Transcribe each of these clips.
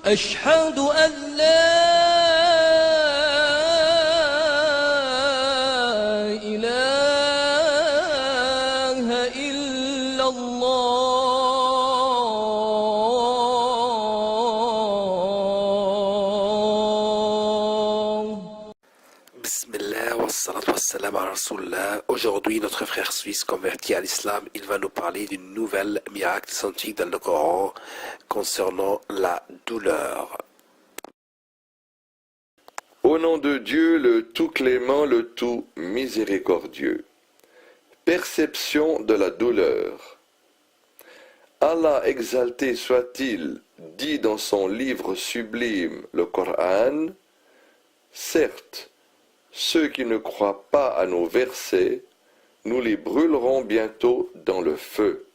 أشهد أن لا إله إلا الله. Bismillah wa salatu wa salam ala Rasulullah. Aujourd'hui, notre frère suisse converti à l'islam, il va nous parler d'une nouvelle miracle scientifique dans le Coran concernant la douleur. Au nom de Dieu, le tout clément, le tout miséricordieux. Perception de la douleur. Allah exalté soit-il, dit dans son livre sublime, le Coran, certes, ceux qui ne croient pas à nos versets, nous les brûlerons bientôt dans le feu.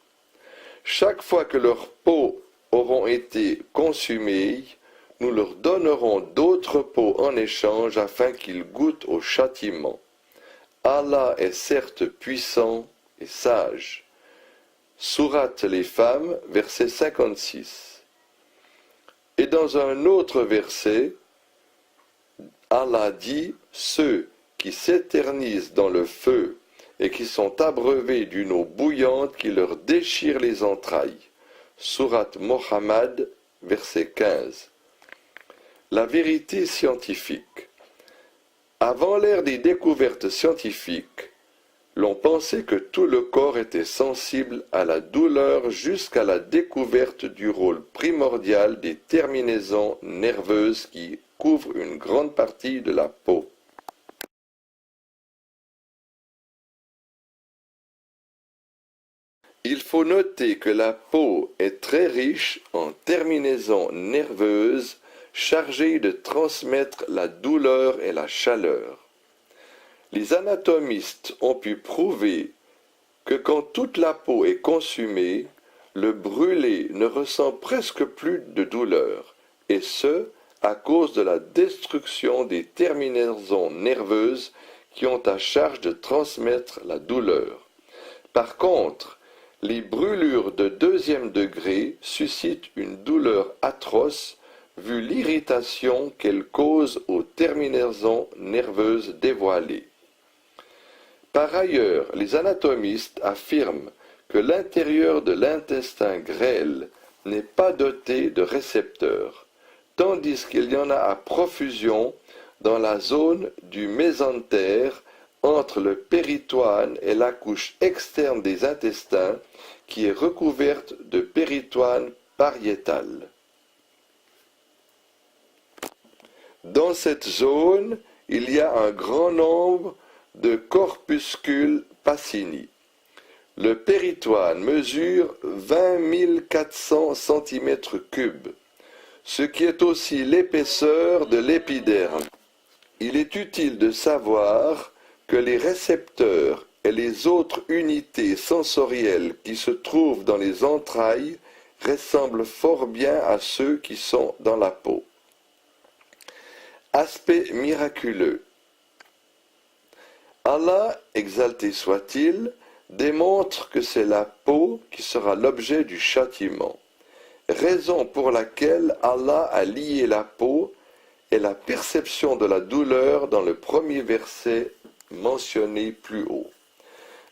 Chaque fois que leurs peaux auront été consumées, nous leur donnerons d'autres peaux en échange afin qu'ils goûtent au châtiment. Allah est certes puissant et sage. Sourate les femmes, verset 56. Et dans un autre verset, Allah dit, ceux qui s'éternisent dans le feu et qui sont abreuvés d'une eau bouillante qui leur déchire les entrailles. Sourate Mohammed, verset 15. La vérité scientifique. Avant l'ère des découvertes scientifiques, l'on pensait que tout le corps était sensible à la douleur jusqu'à la découverte du rôle primordial des terminaisons nerveuses qui couvrent une grande partie de la peau. Il faut noter que la peau est très riche en terminaisons nerveuses chargées de transmettre la douleur et la chaleur. Les anatomistes ont pu prouver que quand toute la peau est consumée, le brûlé ne ressent presque plus de douleur, et ce, à cause de la destruction des terminaisons nerveuses qui ont à charge de transmettre la douleur. Par contre, les brûlures de deuxième degré suscitent une douleur atroce vu l'irritation qu'elles causent aux terminaisons nerveuses dévoilées. Par ailleurs, les anatomistes affirment que l'intérieur de l'intestin grêle n'est pas doté de récepteurs, tandis qu'il y en a à profusion dans la zone du mésentère entre le péritoine et la couche externe des intestins qui est recouverte de péritoine pariétal. Dans cette zone, il y a un grand nombre de corpuscules Pacini. Le péritoine mesure 20 400 cm3, ce qui est aussi l'épaisseur de l'épiderme. Il est utile de savoir que les récepteurs et les autres unités sensorielles qui se trouvent dans les entrailles ressemblent fort bien à ceux qui sont dans la peau. Aspect miraculeux. Allah, exalté soit-il, démontre que c'est la peau qui sera l'objet du châtiment, raison pour laquelle Allah a lié la peau et la perception de la douleur dans le premier verset mentionné plus haut.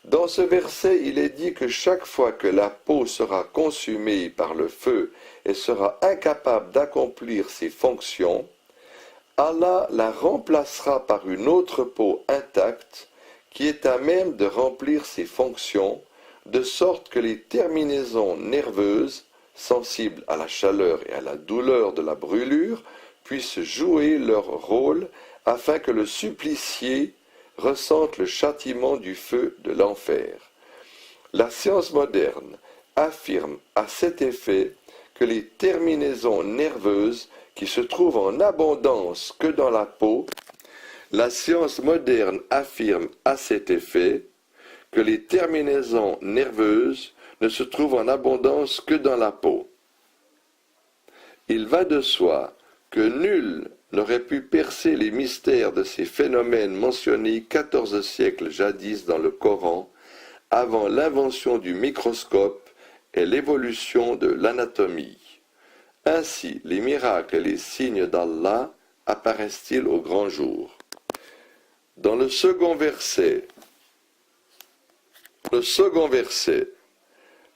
Dans ce verset, il est dit que chaque fois que la peau sera consumée par le feu et sera incapable d'accomplir ses fonctions, Allah la remplacera par une autre peau intacte qui est à même de remplir ses fonctions, de sorte que les terminaisons nerveuses, sensibles à la chaleur et à la douleur de la brûlure, puissent jouer leur rôle afin que le supplicié ressente le châtiment du feu de l'enfer. La science moderne affirme à cet effet que les terminaisons nerveuses qui se trouvent en abondance que dans la peau, la science moderne affirme à cet effet que les terminaisons nerveuses ne se trouvent en abondance que dans la peau. Il va de soi que nul n'aurait pu percer les mystères de ces phénomènes mentionnés 14 siècles jadis dans le Coran, avant l'invention du microscope et l'évolution de l'anatomie. Ainsi, les miracles et les signes d'Allah apparaissent-ils au grand jour. Dans le second verset,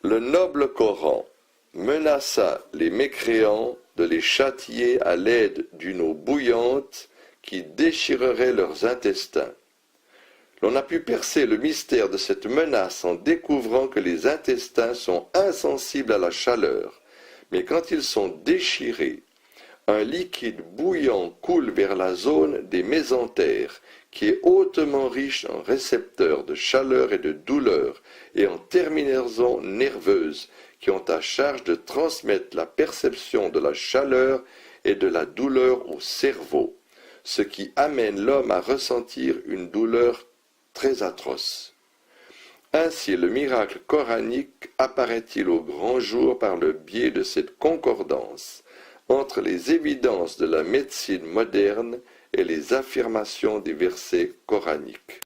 le noble Coran menaça les mécréants de les châtier à l'aide d'une eau bouillante qui déchirerait leurs intestins. L'on a pu percer le mystère de cette menace en découvrant que les intestins sont insensibles à la chaleur, mais quand ils sont déchirés, un liquide bouillant coule vers la zone des mésentères, qui est hautement riche en récepteurs de chaleur et de douleur et en terminaisons nerveuses qui ont à charge de transmettre la perception de la chaleur et de la douleur au cerveau, ce qui amène l'homme à ressentir une douleur très atroce. Ainsi, le miracle coranique apparaît-il au grand jour par le biais de cette concordance entre les évidences de la médecine moderne et les affirmations des versets coraniques.